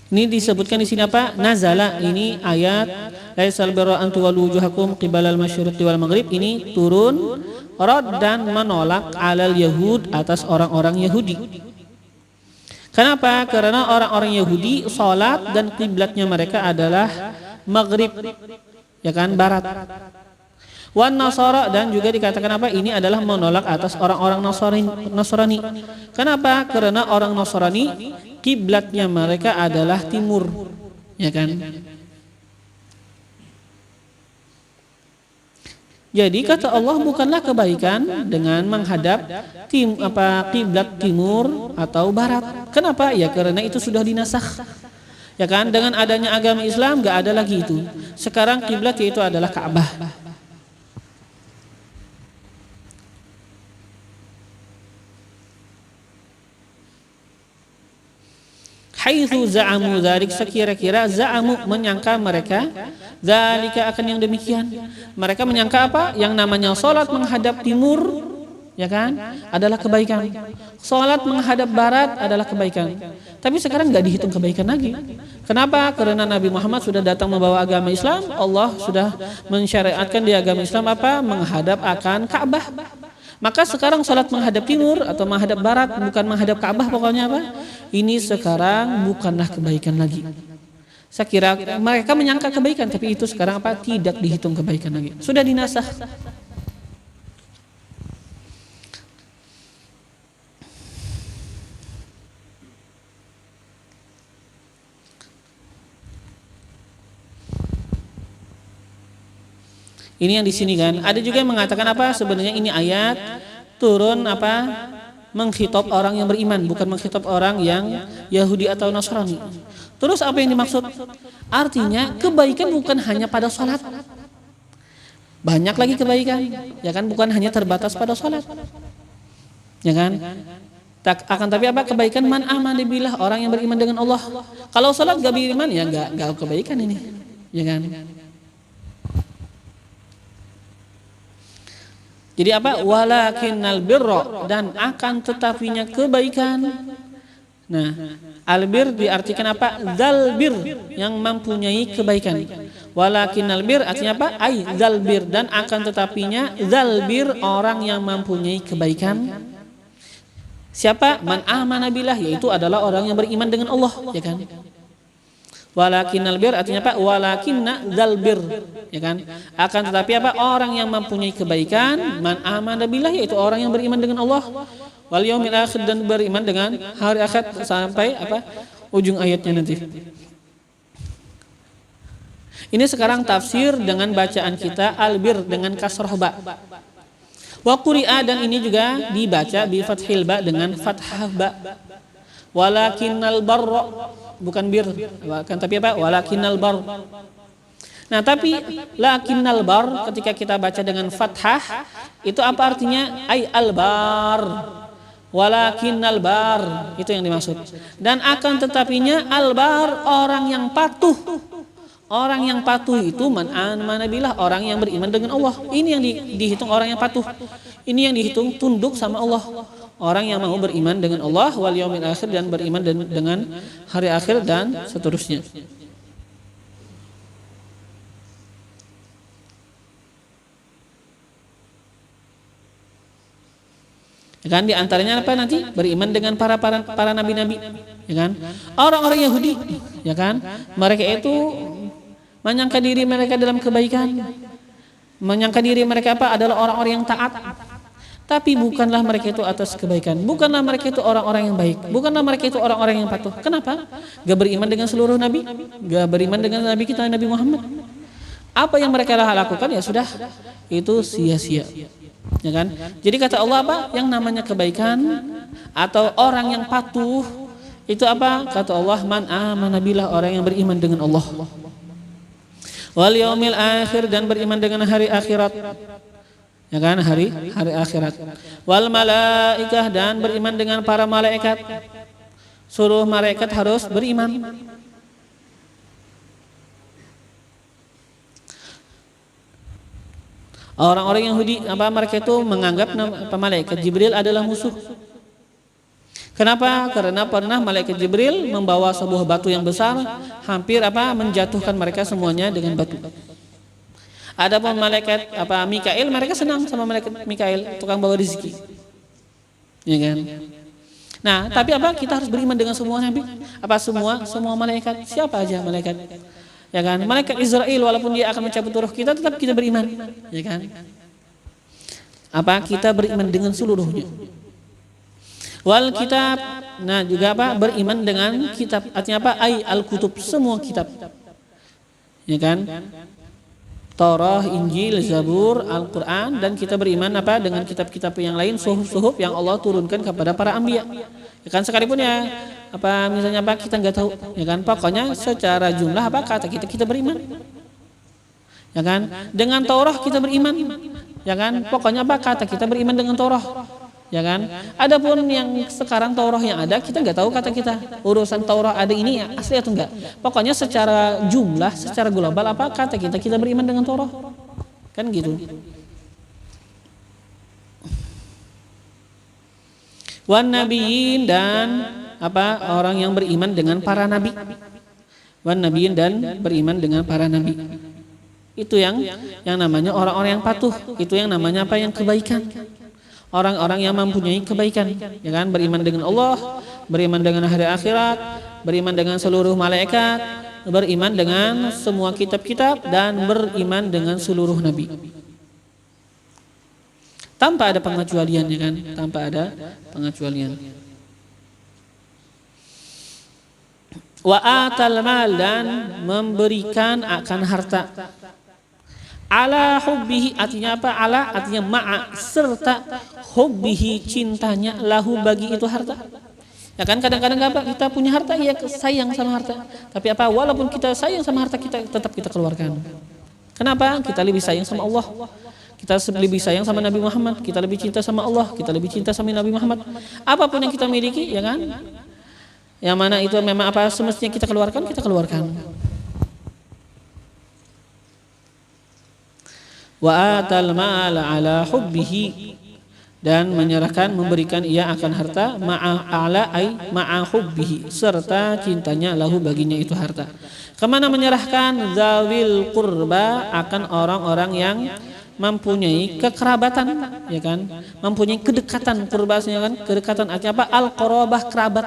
Ini disebutkan di sini apa? Nazala, ini ayat laisal birra an tuwallu wujuhakum qibalal masyriqi wal maghrib, ini turun rad dan menolak alal yahud, atas orang-orang Yahudi. Kenapa? Karena orang-orang Yahudi salat dan kiblatnya mereka adalah maghrib, ya kan, barat. Wan Nasara, dan juga dikatakan apa? Ini adalah menolak atas orang-orang Nasrani. Kenapa? Karena orang Nasrani kiblatnya mereka adalah timur, ya kan? Jadi kata Allah, bukanlah kebaikan dengan menghadap kiblat timur atau barat. Kenapa? Ya karena itu sudah dinasakh. Ya kan? Dengan adanya agama Islam gak ada lagi itu. Sekarang kiblat yaitu adalah Ka'bah. Haitsu za'amu dzalik, sekira-kira za'amu, menyangka mereka, dzalika, akan yang demikian. Mereka menyangka apa? Yang namanya salat menghadap timur, ya kan, adalah kebaikan. Salat menghadap barat adalah kebaikan. Tapi sekarang enggak dihitung kebaikan lagi. Kenapa? Karena Nabi Muhammad sudah datang membawa agama Islam. Allah sudah mensyariatkan di agama Islam apa? Menghadap akan Ka'bah. Maka sekarang salat menghadap timur atau menghadap barat, bukan menghadap Ka'bah, pokoknya apa? Ini sekarang bukanlah kebaikan lagi. Saya kira mereka menyangka kebaikan, tapi itu sekarang apa? Tidak dihitung kebaikan lagi. Sudah dinasakh. Ini yang di sini kan. Ada juga yang mengatakan apa? Sebenarnya ini ayat turun apa? Mengkhitab orang yang beriman, bukan mengkhitab orang yang Yahudi atau Nasrani. Terus apa yang dimaksud? Artinya kebaikan bukan hanya pada salat. Banyak lagi kebaikan, ya kan? Bukan hanya terbatas pada salat. Ya kan? Akan tapi apa? Kebaikan man amana billah, orang yang beriman dengan Allah. Kalau salat gak beriman ya gak kebaikan ini. Ya kan? Jadi apa? Walakinnal birra, dan akan tetapinya kebaikan. Nah, albir diartikan apa? Dzal bir, yang mempunyai kebaikan. Walakinnal bir artinya apa? Ai dzal bir, dan akan tetapinya dzal bir, orang yang mempunyai kebaikan. Siapa? Man amana billah, yaitu adalah orang yang beriman dengan Allah, ya kan? Walakinnal bir artinya apa? Walakinna dzal bir, ya kan? Akan tetapi apa? Orang yang mempunyai kebaikan, man amana billah, yaitu orang yang beriman dengan Allah, wal yaumil akhir, dan beriman dengan hari akhir, sampai apa? Ujung ayatnya nanti. Ini sekarang tafsir dengan bacaan kita albir dengan kasroh ba. Wa quri'a, dan ini juga dibaca bi fathil ba, dengan fathah ba. Walakinnal barra, bukan bir, kan, tapi apa? Walakinnal bar. Nah, tapi lakinnal bar ketika kita baca dengan fathah, itu apa artinya? Ai albar. Walakinnal bar, itu yang dimaksud. Dan akan tetapinya albar, orang yang patuh. Orang yang patuh itu man amana billah, orang yang beriman dengan Allah. Ini yang dihitung orang yang patuh. Ini yang dihitung tunduk sama Allah. orang yang mau beriman dengan Allah wal yaumil akhir dan beriman dengan hari akhir dan seterusnya. Ya kan, di antaranya apa nanti? Beriman dengan para nabi-nabi, ya kan? Orang-orang Yahudi, ya kan? Mereka itu menyangka diri mereka dalam kebaikan. Menyangka diri mereka apa? Adalah orang-orang yang taat. Tapi bukanlah mereka itu atas kebaikan. Bukanlah mereka itu orang-orang yang baik. Bukanlah mereka itu orang-orang yang patuh. Kenapa? Gak beriman dengan seluruh nabi? Gak beriman dengan nabi kita, Nabi Muhammad? Apa yang mereka lakukan ya sudah, itu sia-sia. Ya kan? Jadi kata Allah apa? Yang namanya kebaikan atau orang yang patuh itu apa? Kata Allah, man amana billah, orang yang beriman dengan Allah. Wal yaumil akhir, dan beriman dengan hari akhirat. Ya kan? Hari akhirat. Wal malaikah, dan beriman dengan para malaikat. Seluruh malaikat harus beriman. Orang-orang Yahudi apa mereka itu menganggap malaikat Jibril adalah musuh. Kenapa? Karena pernah malaikat Jibril membawa sebuah batu yang besar, hampir apa menjatuhkan mereka semuanya dengan batu. Adapun malaikat apa Mikail, mereka senang sama malaikat Mikail, tukang bawa rezeki. Ya kan? Nah, tapi apa kita harus beriman dengan semua nabi? Apa semua malaikat? Siapa aja malaikat? Ya kan? Malaikat Israel walaupun dia akan mencabut ruh kita, tetap kita beriman. Ya kan? Apa kita beriman dengan seluruhnya? Wal kitab, nah juga apa? Beriman dengan kitab. Artinya apa? Al-kutub, semua kitab. Ya kan? Taurat, Injil, Zabur, Al-Quran, dan kita beriman apa? Dengan kitab-kitab yang lain, suhuf-suhuf yang Allah turunkan kepada para anbiya. Ya kan, sekalipun ya apa misalnya apa kita nggak tahu, ya kan, pokoknya secara jumlah apa kata kita beriman, ya kan. Dengan Taurat kita beriman, ya kan, pokoknya apa kata kita beriman dengan Taurat, ya kan. Adapun yang sekarang Taurat yang ada kita nggak tahu kata kita, urusan Taurat ada ini ya, asli atau enggak, pokoknya secara jumlah, secara global apa kata kita beriman dengan Taurat, kan gitu. Wan nabiyin, dan apa orang yang beriman dengan para nabi. Wan nabiyin, dan beriman dengan para nabi. Itu yang namanya orang-orang yang patuh. Itu yang namanya apa? Yang kebaikan. Orang-orang yang mempunyai kebaikan, ya kan? Beriman dengan Allah, beriman dengan hari akhirat, beriman dengan seluruh malaikat, beriman dengan semua kitab-kitab, dan beriman dengan seluruh nabi. Tanpa ada pengecualian, ya kan? Tanpa ada pengecualian. Wa atal mal, dan memberikan akan harta. Ala hubbihi, artinya apa? Ala artinya ma'a, serta hubbihi, cintanya, lahu, bagi itu harta. Ya kan, kadang-kadang apa kita punya harta ya sayang sama harta. Tapi apa walaupun kita sayang sama harta kita tetap kita keluarkan. Kenapa? Kita lebih sayang sama Allah. Kita lebih sayang sama Nabi Muhammad, kita lebih cinta sama Allah, kita lebih cinta sama Nabi Muhammad. Apapun yang kita miliki, ya kan? Yang mana itu memang apa semestinya kita keluarkan, kita keluarkan. Wa atal ma'ala ala hubbihi, dan menyerahkan, memberikan ia akan harta, ma'ala ay ma'a hubbihi, serta cintanya lahu, baginya itu harta. Kemana menyerahkan? Zawil qurba, akan orang-orang yang mempunyai kekerabatan, ya kan, mempunyai kedekatan. Qurbasnya kan kedekatan, artinya apa? Al-qarabah, kerabat.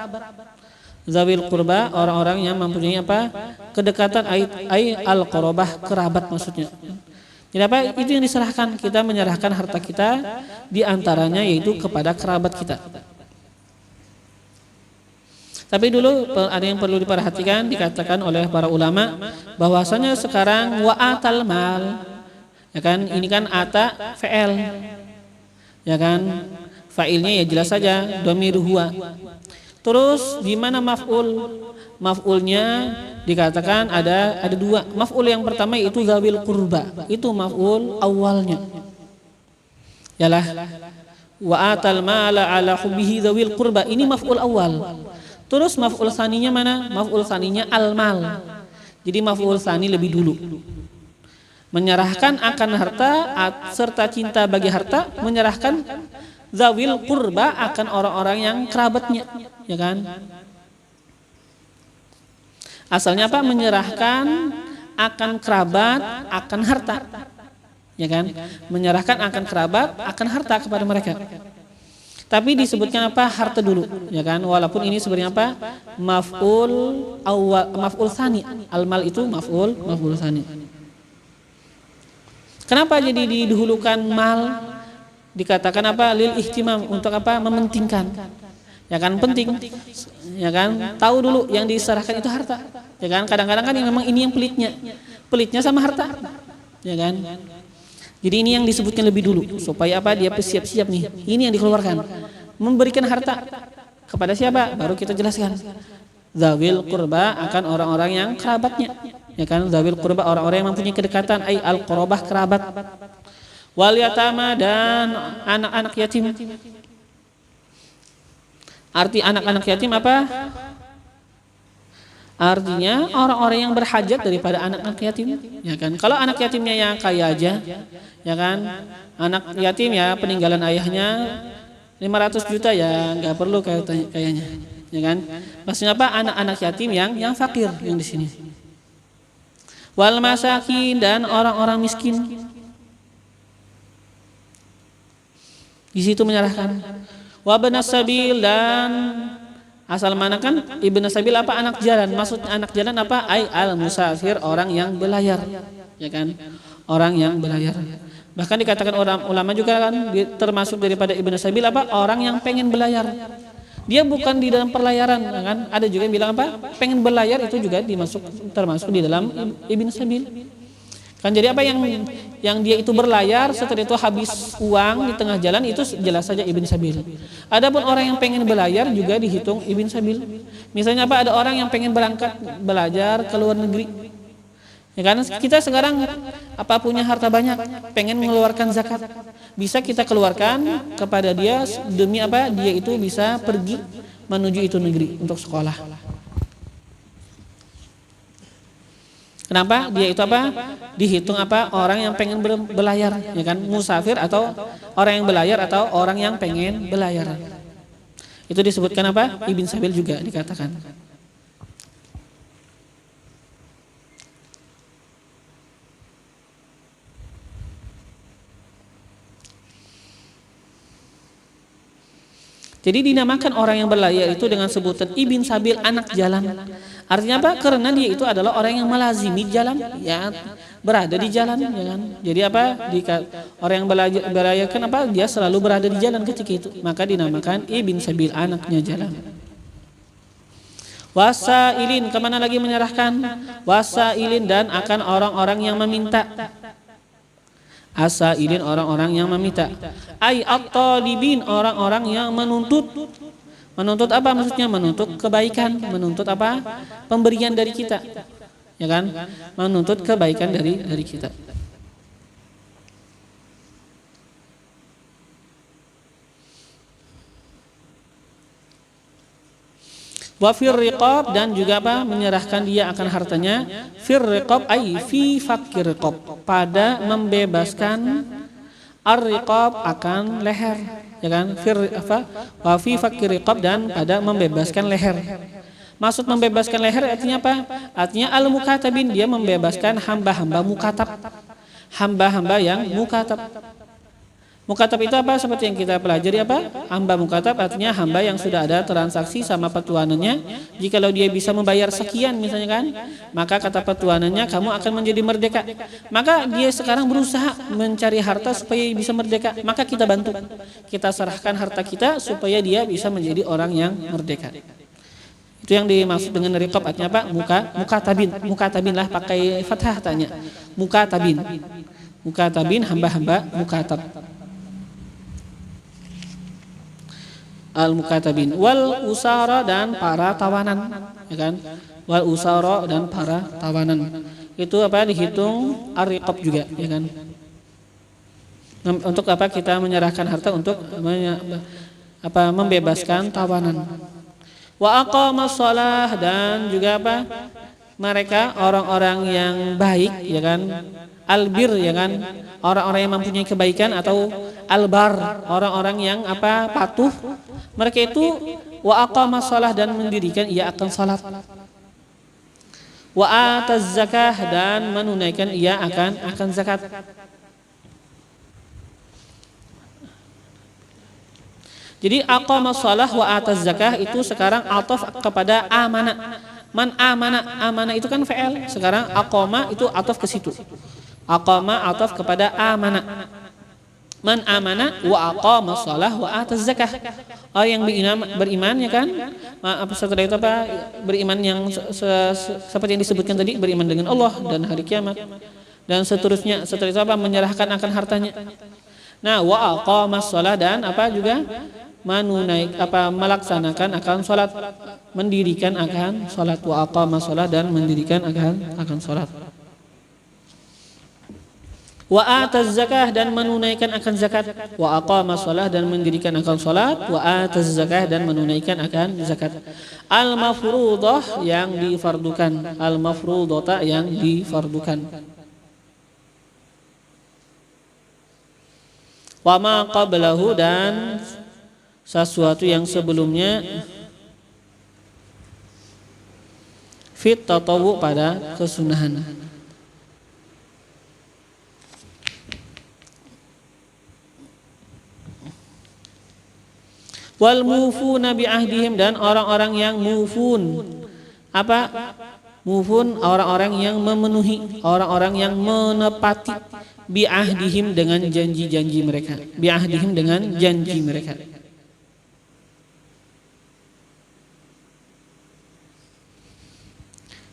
Zawil qurba, orang-orang yang mempunyai apa? Kedekatan, ai al-qarabah, kerabat maksudnya. Jadi apa? Itu yang diserahkan, kita menyerahkan harta kita di antaranya yaitu kepada kerabat kita. Tapi dulu ada yang perlu diperhatikan, dikatakan oleh para ulama bahwasanya sekarang wa atal mal, ya kan, ini kan ata fi'il, ya kan, fa'ilnya ya jelas saja dhamir huwa. Terus di mana maf'ul? Maf'ulnya dikatakan ada dua. Maf'ul yang pertama itu zawil qurba, itu maf'ul awalnya. Yalah, wa atal mala ala hubbihi zawil qurba, ini maf'ul awal. Terus maf'ul saninya mana? Maf'ul saninya al-mal. Jadi maf'ul sani lebih dulu. Menyerahkan akan harta serta cinta bagi harta, menyerahkan zawil qurba akan orang-orang yang kerabatnya, ya kan? Asalnya apa? Menyerahkan akan kerabat akan harta, ya kan? Menyerahkan akan kerabat akan harta kepada mereka. Tapi disebutkan apa? Harta dulu, ya kan? Walaupun ini sebenarnya apa? Maf'ul awal, maf'ul tsani. Al-mal itu maf'ul tsani. Kenapa jadi didahulukan mal? Dikatakan apa? Lil ihtimam, untuk apa? Mementingkan. Ya kan, penting. Ya kan? Tahu dulu yang diserahkan itu harta. Ya kan? Kadang-kadang kan memang ini yang pelitnya. Pelitnya sama harta. Ya kan? Jadi ini yang disebutkan lebih dulu supaya apa? Dia siap-siap nih. Ini yang dikeluarkan. Memberikan harta kepada siapa? Baru kita jelaskan. Zawil qurba akan orang-orang yang kerabatnya. Ya kan? Zawil qurba orang-orang yang mempunyai kedekatan, ai al-qurabah kerabat. Wal yatama dan anak-anak yatim. Arti anak-anak yatim apa? Artinya orang-orang yang berhajat daripada anak-anak yatim, ya kan? Kalau anak yatimnya yang kaya aja, ya kan? Anak yatim ya peninggalan ayahnya 500 juta ya nggak perlu kayaknya, ya kan? Maksudnya apa? Anak-anak yatim yang fakir yang di sini. Wal masakin dan orang-orang miskin. Di situ menyerahkan. Wabnas sabil dan asal mana kan ibn sabil apa? Anak jalan. Maksudnya anak jalan apa? Ai al musafir, orang yang belayar, ya kan? Orang yang belayar. Bahkan dikatakan orang ulama juga kan termasuk daripada ibn sabil apa? Orang yang pengen belayar. Dia bukan di dalam perlayaran, ya kan? Ada juga yang bilang apa? Pengen berlayar itu juga termasuk di dalam ibn sabil. Kan jadi apa yang dia itu berlayar setelah itu habis uang di tengah jalan itu jelas saja ibn sabil. Adapun orang yang pengen berlayar juga dihitung ibn sabil. Misalnya apa? Ada orang yang pengen berangkat belajar ke luar negeri. Ya kan? Kita sekarang apa punya harta banyak, pengen mengeluarkan zakat. Bisa kita keluarkan kepada dia demi apa? Dia itu bisa pergi menuju itu negeri untuk sekolah. Kenapa? Dia itu apa? Dihitung apa? Orang yang pengen berlayar, ya kan? Musafir atau orang yang berlayar atau orang yang pengen berlayar. Itu disebutkan apa? Ibn sabil juga dikatakan. Jadi dinamakan orang yang berlayar itu dengan sebutan ibn sabil, anak jalan. Artinya apa? Karena dia itu adalah orang yang melazimi jalan, ya, berada di jalan, ya kan? Jadi apa? Orang yang berlayar kan apa? Dia selalu berada di jalan ketika itu. Maka dinamakan ibn sabil, anaknya jalan. Wasailin, kemana lagi menyerahkan? Wasailin dan akan orang-orang yang meminta. Asailin orang-orang yang meminta. Ai at-talibin orang-orang yang menuntut. Menuntut apa maksudnya? Menuntut kebaikan, menuntut apa? Pemberian dari kita. Ya kan? Menuntut kebaikan dari kita. Wa fir riqab dan juga apa? Menyerahkan dia akan hartanya. Fir riqab ai fi fakir riqab, pada membebaskan ar-riqab akan leher, ya kan? Fir apa? Wa fi fakir riqab dan pada membebaskan leher. Maksud membebaskan leher artinya apa? Artinya al-mukatabin, dia membebaskan hamba-hamba mukatab. Hamba-hamba yang mukatab. Mukatab itu apa? Seperti yang kita pelajari apa? Hamba mukatab artinya hamba yang sudah ada transaksi sama petuanannya. Jikalau dia bisa membayar sekian misalnya kan, maka kata petuanannya kamu akan menjadi merdeka. Maka dia sekarang berusaha mencari harta supaya bisa merdeka. Maka kita bantu. Kita serahkan harta kita supaya dia bisa menjadi orang yang merdeka. Itu yang dimaksud dengan riqab artinya apa? Mukatabin. Mukatabin lah pakai fathah tanya. Mukatabin. Mukatabin hamba-hamba mukatab. Al-mukatabin wal usara dan para tawanan, ya kan? Wal usara dan para tawanan. Itu apa? Dihitung ar-riqab juga, ya kan? Untuk apa? Kita menyerahkan harta untuk membebaskan tawanan. Wa aqamas shalah dan juga apa? Mereka orang-orang yang baik, ya kan? albir ya kan, orang-orang yang mempunyai kebaikan, atau albar, orang-orang yang patuh. Mereka itu wa aqama shalah, dan mendirikan ia akan salat. Wa ataz zakah, dan menunaikan ia akan zakat. Jadi aqama shalah wa ataz zakah itu sekarang ataf kepada amana. Man amana, amana itu kan fi'il. Sekarang aqama itu ataf ke situ. Aqama ataf kepada amana. Man amana wa aqama shalah wa ataz zakah. Orang yang beriman ya kan? Setelah itu beriman yang seperti yang disebutkan tadi, beriman dengan Allah dan hari kiamat dan seterusnya. Setelah itu menyerahkan akan hartanya. Nah, wa aqama shalah, dan juga melaksanakan akan salat, mendirikan akan salat. Wa aqama shalah, dan mendirikan akan salat. Wa ataz zakah, dan menunaikan akan zakat. Wa aqama shalah, dan mendirikan akan salat. Wa ataz zakah, dan menunaikan akan zakat. Al mafruḍah, yang difardukan. Al mafruḍata, yang difardukan. Wa ma qablahu, dan sesuatu yang sebelumnya, fit tatawu, pada kesunahan. Wal mufuna bi ahdihim, dan orang-orang yang mufun. Mufun, orang-orang yang memenuhi, orang-orang yang menepati, bi ahdihim, dengan janji-janji mereka. Bi ahdihim, dengan janji mereka.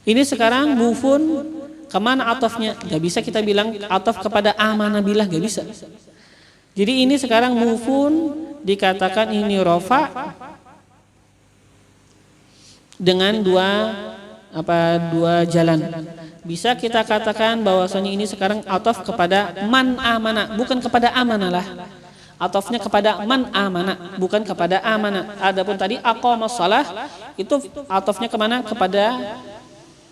Ini sekarang mufun kemana atafnya? Gak bisa kita bilang ataf kepada amana billah, gak bisa. Jadi ini sekarang mufun dikatakan ini rofa dengan dua jalan. Bisa kita katakan bahwasanya ini sekarang ataf kepada man amana, bukan kepada amanah lah. Atafnya kepada man amana, bukan kepada amanah. Adapun tadi aqama shalah itu atafnya kemana? Kepada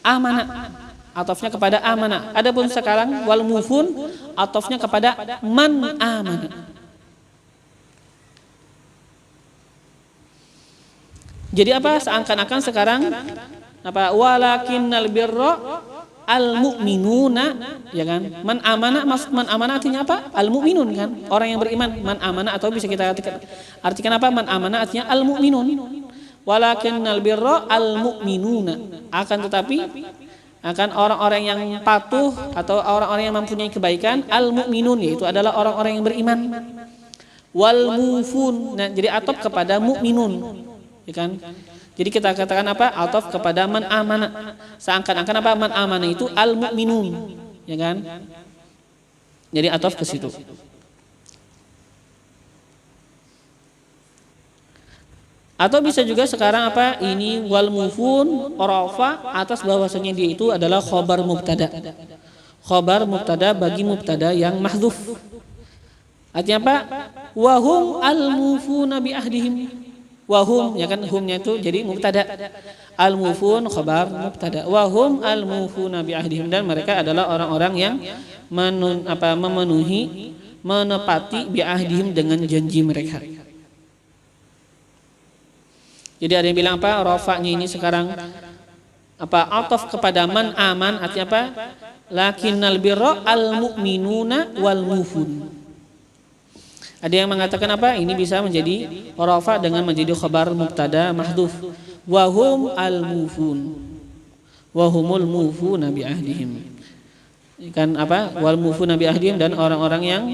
amanah, atafnya kepada amanah. Adapun sekarang wal mufun atafnya kepada man amanah. Jadi seakan-akan sekarang walakinnal birra al mu'minuna, ya kan? Man amanah, maksud man amanah artinya apa? Al mu'minun kan? Orang yang beriman. Man amanah, atau bisa kita artikan apa? Man amanah artinya al mu'minun. Walakinnal birra al mu'minuna. Akan tetapi akan orang-orang yang patuh atau orang-orang yang mempunyai kebaikan, al mu'minun, yaitu adalah orang-orang yang beriman. Wal mufun, nah, jadi ataf kepada mu'minun, ya kan? Jadi kita katakan ataf kepada man amana. Seakan-akan man amana itu al mu'minun, ya kan? Jadi ataf ke situ. Atau bisa juga sekarang ini wal mufun rafa atas bahwasanya dia itu adalah khobar mubtada. Khobar mubtada bagi mubtada yang mahdzuf. Artinya wahum al mufuna bi ahdihim. Wahum, ya kan, humnya itu jadi mubtada. Al mufun khobar mubtada. Wahum al mufuna bi ahdihim, dan mereka adalah orang-orang yang memenuhi, menepati bi ahdihim, dengan janji mereka. Jadi ada yang bilang rafa'nya ini sekarang ataf kepada man aman, artinya lakinnal birra al mu'minuna wal mufun. Ada yang mengatakan ini bisa menjadi rafa' dengan menjadi khabar mubtada mahdhuf. Wa hum al mufun. Wa humul mufuna bi ahdihim. Kan wal mufuna bi ahdihim, dan orang-orang yang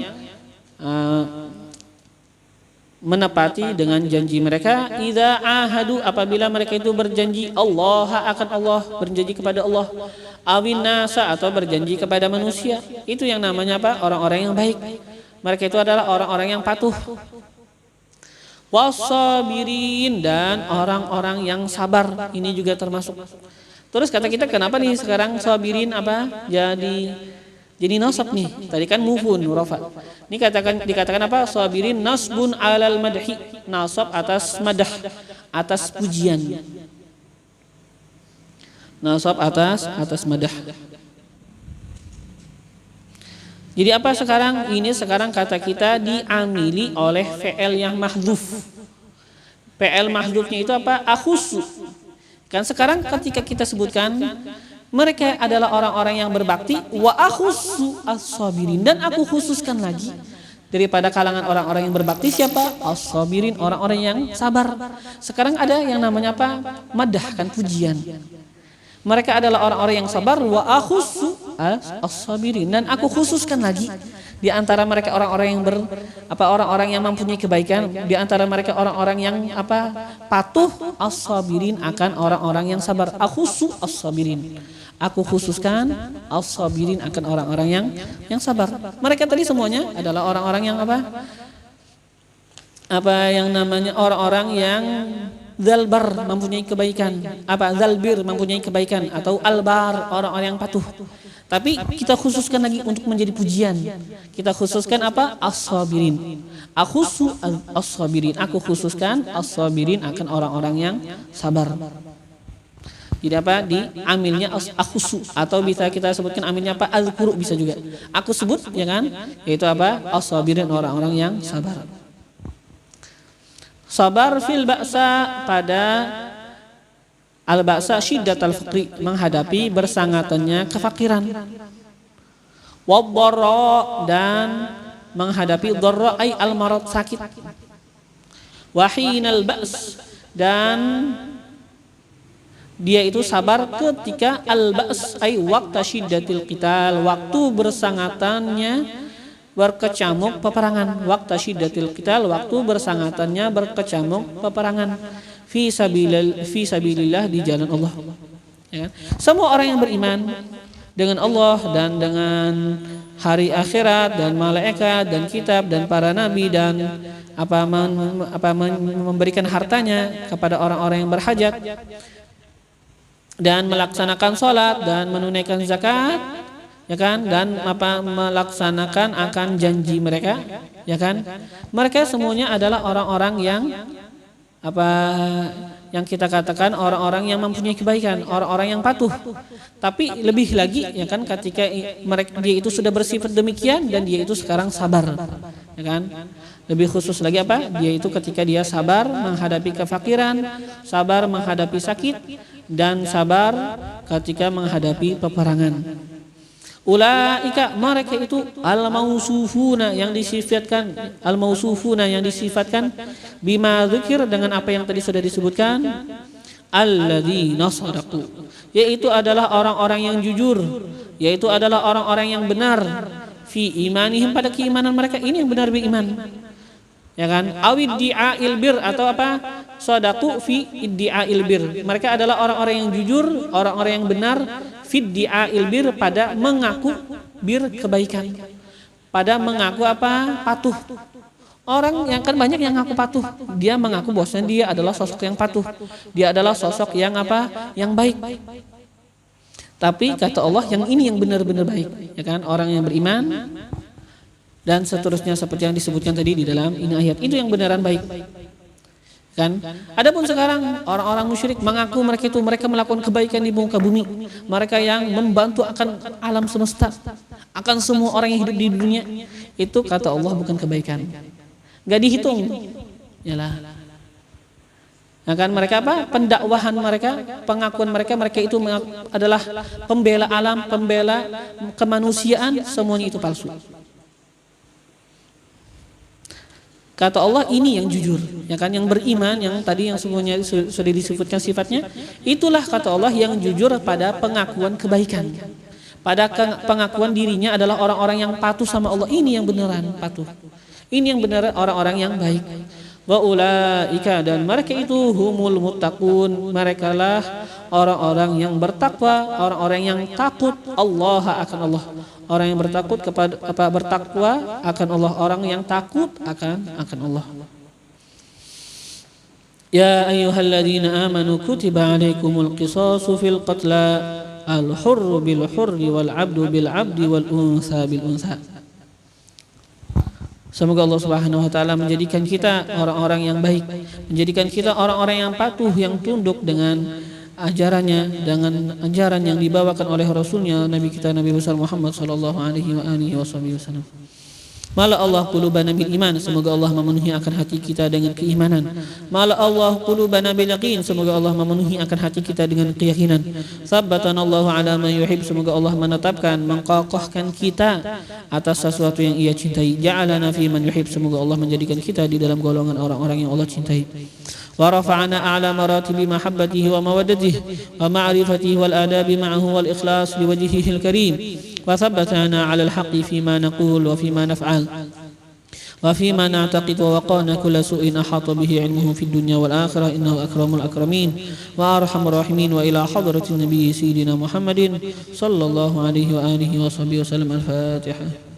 menepati dengan janji mereka. Idza ahadu, apabila mereka itu berjanji Allah akan Allah, berjanji kepada Allah, awin nasa, atau berjanji kepada manusia. Itu yang namanya orang-orang yang baik. Mereka itu adalah orang-orang yang patuh. Wasabirin, dan orang-orang yang sabar. Ini juga termasuk. Terus kata kita, kenapa nih sekarang sabirin jadi nasab nih? Tadi kan mufun rafa. Ini dikatakan sabirin nasbun alal madhi, nasab atas madah, atas pujian. Nasab atas madah. Jadi apa sekarang? Ini sekarang kata kita diamili oleh fi'il yang mahdzuf. Fi'il mahdzufnya itu apa? Akhussu. Kan sekarang ketika kita sebutkan mereka adalah orang-orang yang berbakti, wa akhussu as-sabirin, dan aku khususkan lagi daripada kalangan orang-orang yang berbakti siapa? As-sabirin, orang-orang yang sabar. Sekarang ada yang namanya apa? Madah, kan pujian. Mereka adalah orang-orang yang sabar, wa akhussu as-sabirin, dan aku khususkan lagi di antara mereka orang-orang yang orang-orang yang mempunyai kebaikan, di antara mereka orang-orang yang patuh, as-sabirin, akan orang-orang yang sabar. Akhussu as-sabirin, aku khususkan as-sabirin, akan orang-orang yang sabar. Mereka tadi semuanya adalah orang-orang yang yang namanya orang-orang yang zalbar, mempunyai kebaikan, zalbir, mempunyai kebaikan, atau albar, orang-orang yang patuh. Tapi kita khususkan lagi untuk menjadi pujian. Kita khususkan as-sabirin. Akhussu as-sabirin, aku khususkan as-sabirin, akan orang-orang yang sabar. Jadi diamilnya akhussu, atau bisa kita sebutkan amilnya azkuru, bisa juga. Aku sebut, ya kan? Yaitu as-sabirin, orang-orang yang sabar. Sabar fil ba'sa, pada al-ba'sa syiddatal faqri, menghadapi bersangatannya kefakiran. Wad-dharra, dan menghadapi dharra ay al-marad, sakit. Wa hinal ba's, dan dia itu sabar ketika al-ba's ay waqta syiddatil qital, waktu bersangatannya berkecamuk peperangan. Waqta syiddatil qital, waktu bersangatannya berkecamuk peperangan. Fi sabilillah, di jalan Allah. Ya. Semua orang yang beriman dengan Allah dan dengan hari akhirat dan malaikat dan kitab dan para nabi dan memberikan hartanya kepada orang-orang yang berhajat dan melaksanakan sholat dan menunaikan zakat, ya kan, dan melaksanakan akan janji mereka, ya kan. Mereka semuanya adalah orang-orang yang yang kita katakan orang-orang yang mempunyai kebaikan, orang-orang yang patuh. Tapi lebih lagi, ya kan, ketika dia itu sudah bersifat demikian dan dia itu sekarang sabar, ya kan. Lebih khusus lagi dia itu ketika dia sabar menghadapi kefakiran, sabar menghadapi sakit, dan sabar ketika menghadapi peperangan. Ulaika, mereka itu al-mausufuna, yang disifatkan bima dzikir, dengan apa yang tadi sudah disebutkan, alladzina shadaqu, yaitu adalah orang-orang yang jujur, yaitu adalah orang-orang yang benar fi imanihim, pada keimanan mereka, ini yang benar beriman, ya kan. Awiddi'ail bir, atau shadaqu fi iddi'ail bir, mereka adalah orang-orang yang jujur, orang-orang yang benar fiddi'ail bir, pada mengaku bir kebaikan, pada mengaku patuh. Orang yang kan banyak yang ngaku patuh, dia mengaku bahwasanya dia adalah sosok yang patuh, dia adalah sosok yang yang baik. Tapi kata Allah, yang ini yang benar-benar baik, ya kan, orang yang beriman dan seterusnya seperti yang disebutkan tadi di dalam ini ayat, itu yang beneran baik. Kan? Adapun sekarang orang-orang musyrik mengaku mereka melakukan kebaikan di muka bumi, mereka yang membantu akan alam semesta, akan semua orang yang hidup di dunia, itu kata Allah bukan kebaikan, nggak dihitung, yalah. Nah, kan mereka pendakwahan mereka, pengakuan mereka itu adalah pembela alam, pembela kemanusiaan, semuanya itu palsu. Kata Allah, ini yang jujur, ya kan, yang beriman, yang tadi yang semuanya sudah disebutkan sifatnya, itulah kata Allah yang jujur pada pengakuan kebaikan, pada pengakuan dirinya adalah orang-orang yang patuh sama Allah. Ini yang beneran patuh, ini yang beneran orang-orang yang baik. Wa ulaika, dan mereka itu humul muttaqun, mereka lah orang-orang yang bertakwa, orang-orang yang takut Allah akan Allah. Orang yang bertakut bertakwa akan Allah, orang yang takut akan Allah. Ya ayyuhalladzina amanu kutiba alaikumul qisasu fil qatla, al-hurru bil hurri wal 'abdu bil 'abdi wal unsa bil unsa. Semoga Allah Subhanahu wa taala menjadikan kita orang-orang yang baik, menjadikan kita orang-orang yang patuh, yang tunduk dengan ajarannya dengan ajaran yang dibawakan oleh Rasulnya Nabi kita Nabi besar Muhammad sallallahu alaihi wasallam. Mala Allah qulubana bil iman, semoga Allah memenuhi akan hati kita dengan keimanan. Mala Allah qulubana bil yaqin, semoga Allah memenuhi akan hati kita dengan keyakinan. Sabbatana Allah ala ma yuhib, semoga Allah menetapkan, mengkokohkan kita atas sesuatu yang Ia cintai. Ja'alana fi man yuhib, semoga Allah menjadikan kita di dalam golongan orang-orang yang Allah cintai. Wa rafa'ana a'la maratibi mahabbatihi wa mawaddatihi wa ma'rifatihi wal adabi ma'ahu wal ikhlas li wajhihil karim. وثبتنا على الحق فيما نقول وفيما نفعل وفيما نعتقد ووقانا كل سوء أحاط به علمه في الدنيا والآخرة إنه أكرم الأكرمين وأرحم الراحمين وإلى حضرة النبي سيدنا محمد صلى الله عليه وآله وصحبه وسلم. الفاتحة.